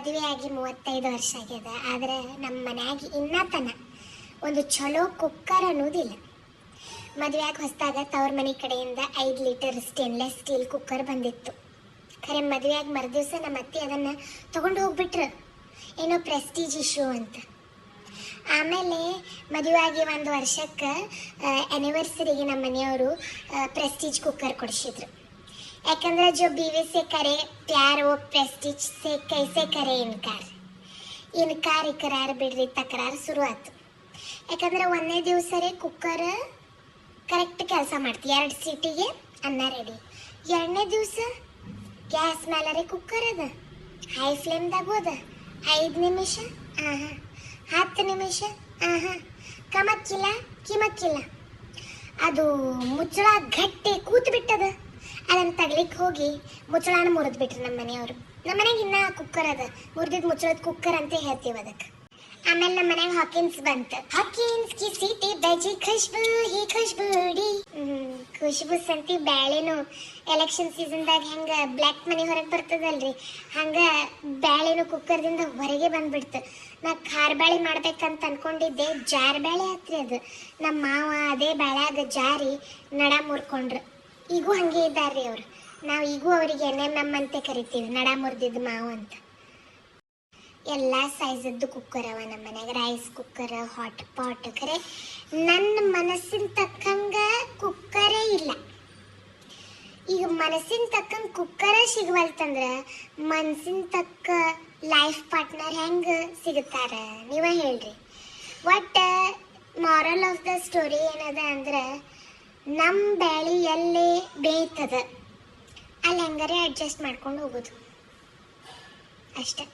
ಮದುವೆ ಆಗಿ 35 ವರ್ಷ ಆಗ್ಯದ. ಆದ್ರೆ ನಮ್ಮ ಮನ್ಯಾಗ ಇನ್ನತನ ಒಂದು ಚಲೋ ಕುಕ್ಕರ್ ಅನ್ನೋದಿಲ್ಲ. ಮದುವೆಯಾಗಿ ಹೊಸದಾಗ ತವ್ರ ಮನೆ ಕಡೆಯಿಂದ 5 ಲೀಟರ್ ಸ್ಟೇನ್ಲೆಸ್ ಸ್ಟೀಲ್ ಕುಕ್ಕರ್ ಬಂದಿತ್ತು. ಖರೆ ಮದುವೆಯಾಗಿ ಮರುದಿವಸ ನಮ್ಮ ಅತ್ತೆ ಅದನ್ನು ತೊಗೊಂಡು ಹೋಗ್ಬಿಟ್ರು, ಏನೋ ಪ್ರೆಸ್ಟೀಜ್ ಇಶ್ಯೂ ಅಂತ. ಆಮೇಲೆ ಮದುವೆಯಾಗಿ 1 ವರ್ಷಕ್ಕೆ ಆ್ಯನಿವರ್ಸರಿಗೆ ನಮ್ಮ ಮನೆಯವರು ಪ್ರೆಸ್ಟೀಜ್ ಕುಕ್ಕರ್ ಕೊಡಿಸಿದ್ರು. ಯಾಕಂದ್ರೆ ಜೋ बीवी से करे प्यार वो प्रेस्टीज से कैसे करे ಇನ್ಕಾರ್ ಇಕರಾರ್ ಬಿಡ್ರಿ ತಕರಾರು ಶುರು ಆಯ್ತು. ಯಾಕಂದ್ರೆ 1ನೇ ದಿವಸರೇ ಕುಕ್ಕರ್ ಕರೆಕ್ಟ್ ಕೆಲಸ ಮಾಡ್ತಿ, 2 ಸೀಟಿಗೆ ಅನ್ನ ರೆಡಿ. 2ನೇ ದಿವಸ ಗ್ಯಾಸ್ ಮೇಲರೆ ಕುಕ್ಕರ್ ಅದ, ಹೈ ಫ್ಲೇಮ್ದಾಗ ಹೋದ. 5 ನಿಮಿಷ 10 ನಿಮಿಷ ಕಿಮಕ್ಕಿಲ್ಲ. ಅದು ಮುಚ್ಚಳ ಗಟ್ಟಿ ಕೂತು ಬಿಟ್ಟದ. ಅದನ್ನು ತಗ್ಲಿಕ್ಕೆ ಹೋಗಿ ಮುಚ್ಚಳನ ಮುರಿದು ಬಿಟ್ರು ನಮ್ಮ ಮನೆಯವರು. ನಮ್ಮ ಮನೆಗೆ ಇನ್ನ ಕುಕ್ಕರ್ ಅದ, ಮುರಿದಿದ್ದು ಮುಚ್ಚಳದ ಕುಕ್ಕರ್ ಅಂತ ಹೇಳ್ತೀವಿ ಅದಕ್ಕೆ. ಆಮೇಲೆ ನಮ್ಮ ಮನೆಯಾಗ ಹಾಕಿನ್ಸ್ ಬಂತು. ಹಾಕಿನ್ಸ್ ಕಿ ಸೀಟಿ ಬಜಿ ಖುಷ್ಬು ಹಿ ಖುಷ್ಬುಡಿ. ಖುಷ್ಬು ಸಂತಿ ಬ್ಯಾಳೆನು ಎಲೆಕ್ಷನ್ ಸೀಸನ್ದಾಗ ಹೆಂಗ ಬ್ಲ್ಯಾಕ್ ಮನಿ ಹೊರಗೆ ಬರ್ತದಲ್ರಿ, ಹಂಗ ಬ್ಯಾಳೆನು ಕುಕ್ಕರ್ದಿಂದ ಹೊರಗೆ ಬಂದ್ಬಿಡ್ತು. ನಾ ಖಾರ ಬ್ಯಾಳೆ ಮಾಡ್ಬೇಕಂತ ಅನ್ಕೊಂಡಿದ್ದೆ, ಜಾರ್ ಬ್ಯಾಳೆ ಆತ್ರಿ ಅದು. ನಮ್ಮ ಮಾವ ಅದೇ ಬ್ಯಾಳ್ಯಾಗ ಜಾರಿ ನಡ ಮುರ್ಕೊಂಡ್ರು. ಈಗೂ ಹಂಗೆ ಇದ್ದಾರ್ರಿ ಅವರು. ನಾವು ಈಗೂ ಅವರಿಗೆ NMM ಅಂತ ಕರಿತೀವಿ, ನಡ ಮುರಿದಿದ್ದು ಮಾವು ಅಂತ. ಎಲ್ಲ ಸೈಜದ್ದು ಕುಕ್ಕರ್ ಅವ ನಮ್ಮ ಮನ್ಯಾಗ, ರೈಸ್ ಕುಕ್ಕರ್, ಹಾಟ್ ಪಾಟ್. ಖರೆ ನನ್ನ ಮನಸ್ಸಿನ ತಕ್ಕಂಗ ಕುಕ್ಕರೇ ಇಲ್ಲ. ಈಗ ಮನಸ್ಸಿನ ತಕ್ಕಂಗೆ ಕುಕ್ಕರ ಸಿಗವಲ್ತಂದ್ರೆ ಮನಸ್ಸಿನ ತಕ್ಕ ಲೈಫ್ ಪಾರ್ಟ್ನರ್ ಹೆಂಗೆ ಸಿಗುತ್ತಾರ ನೀವೇ ಹೇಳ್ರಿ. ಒಟ್ಟು ಮಾರಲ್ ಆಫ್ ದ ಸ್ಟೋರಿ ಏನದ ಅಂದ್ರೆ, ನಮ್ಮ ಬ್ಯಾಳಿ ಎಲ್ಲಿ ಬೇಯ್ತದ ಅಲ್ಲಿ ಹೆಂಗಾರೆ ಅಡ್ಜಸ್ಟ್ ಮಾಡ್ಕೊಂಡು ಹೋಗೋದು ಅಷ್ಟೆ.